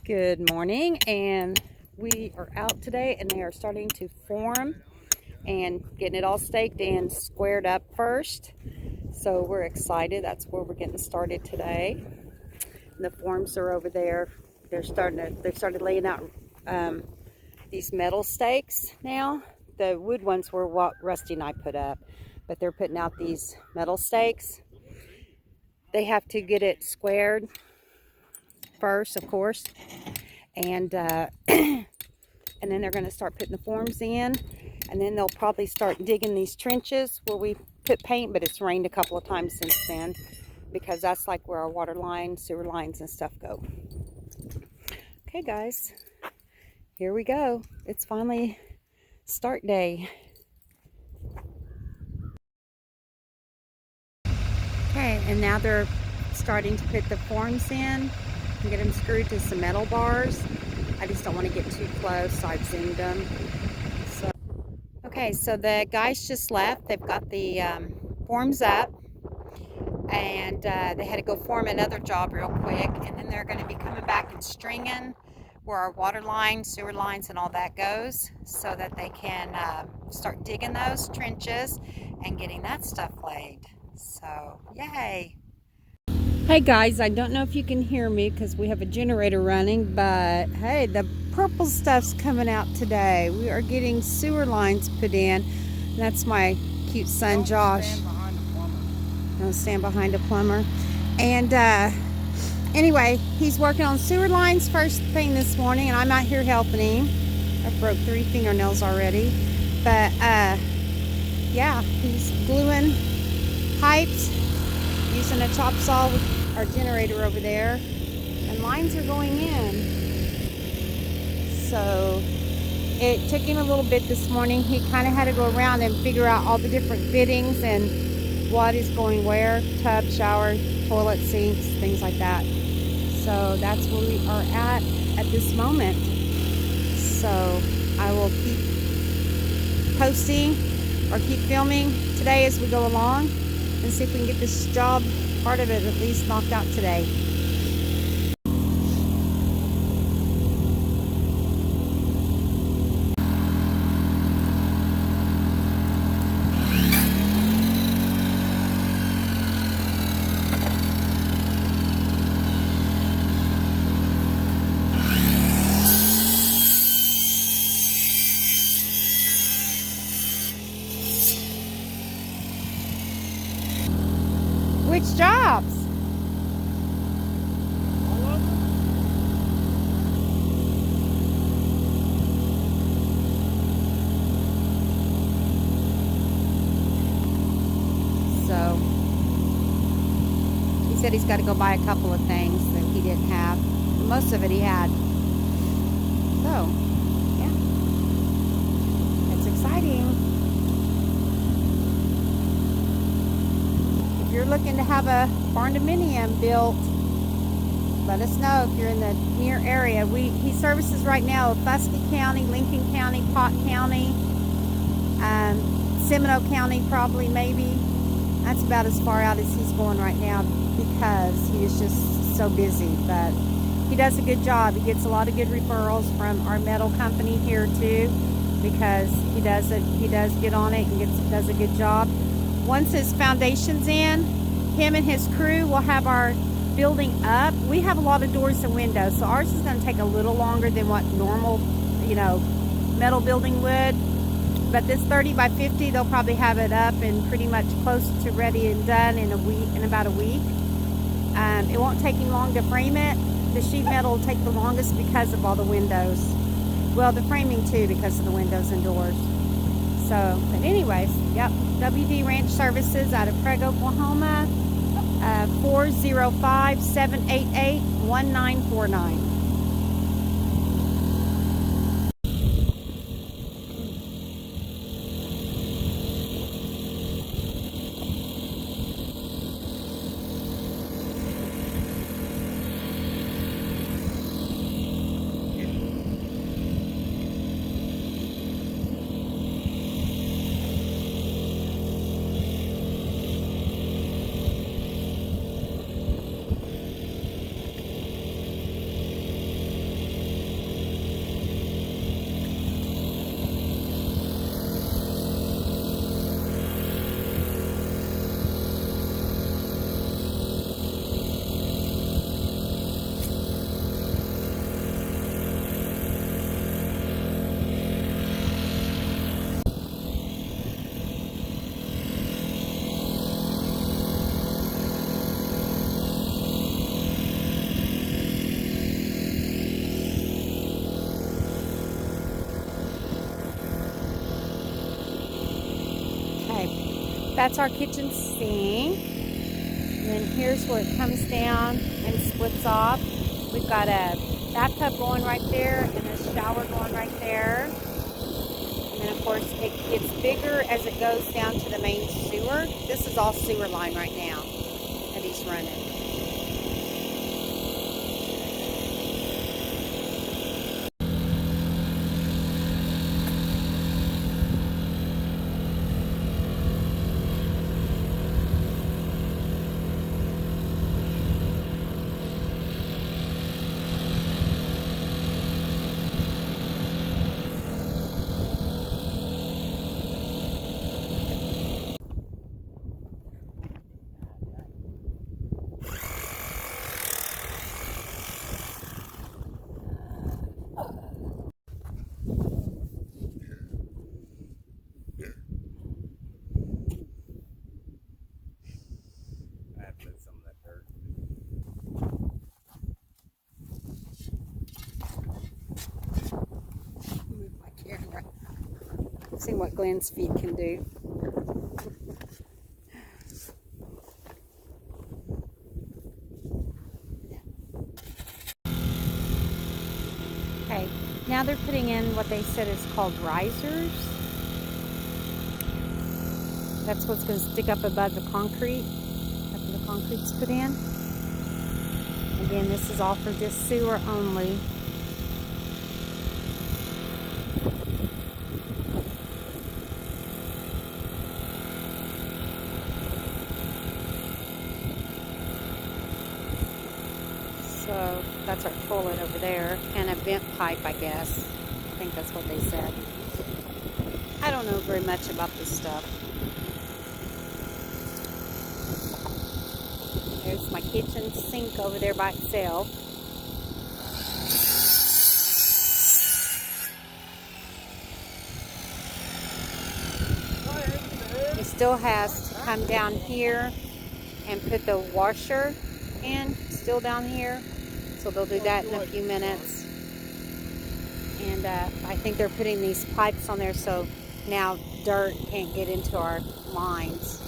Good morning, and we are out today and they are starting to form and getting it all staked and squared up first. So we're excited. That's where we're getting started today. And the forms are over there. They've started laying out these metal stakes now. The wood ones were what Rusty and I put up, but they're putting out these metal stakes. They have to get it squared first, of course, and and then they're going to start putting the forms in, and then they'll probably start digging these trenches where we put paint, but it's rained a couple of times since then, because that's like where our water lines, sewer lines and stuff go. Okay guys, here we go. It's finally start day. Okay, and now they're starting to put the forms in and get them screwed to some metal bars. I just don't want to get too close, so I've zoomed them. So, okay, so the guys just left. They've got the forms up, and they had to go form another job real quick, and then they're going to be coming back and stringing where our water lines, sewer lines, and all that goes, so that they can start digging those trenches and getting that stuff laid. So, yay! Hey guys, I don't know if you can hear me because we have a generator running, but hey, the purple stuff's coming out today. We are getting sewer lines put in. That's my cute son Josh. Don't stand behind a plumber. And anyway, he's working on sewer lines first thing this morning, and I'm out here helping him. I broke 3 fingernails already. But yeah, he's gluing pipes using a chop saw with our generator over there, and lines are going in. So it took him a little bit this morning. He kind of had to go around and figure out all the different fittings and what is going where: tub, shower, toilet, sinks, things like that. So that's where we are at this moment. So I will keep posting or keep filming today as we go along, and see if we can get this job, part of it at least, knocked out today. Which jobs? So he said he's got to go buy a couple of things that he didn't have. Most of it he had. So yeah, it's exciting. If you're looking to have a Barndominium built, let us know if you're in the near area. He services right now Fusky County, Lincoln County, Pot County, Seminole County, probably, maybe. That's about as far out as he's going right now because he is just so busy. But he does a good job. He gets a lot of good referrals from our metal company here too, because he does get on it and does a good job. Once his foundation's in, him and his crew will have our building up. We have a lot of doors and windows, so ours is going to take a little longer than what normal, metal building would. But this 30 by 50, they'll probably have it up and pretty much close to ready and done in about a week. It won't take him long to frame it. The sheet metal will take the longest because of all the windows. Well, the framing too, because of the windows and doors. So, but anyways, yep, WD Ranch Services out of Craig, Oklahoma, 405-788-1949. that's our kitchen sink. And then here's where it comes down and splits off. We've got a bathtub going right there and a shower going right there. And then of course it gets bigger as it goes down to the main sewer. This is all sewer line right now that he's running. Move my camera. See what Glenn's feet can do. Okay, now they're putting in what they said is called risers. That's what's going to stick up above the concrete after the concrete's put in. Again, this is all for just sewer only. So that's our toilet over there, and a vent pipe, I guess. I think that's what they said. I don't know very much about this stuff. There's my kitchen sink over there by itself. He still has to come down here and put the washer in, still down here. So they'll do that in a few minutes. And I think they're putting these pipes on there so now dirt can't get into our lines.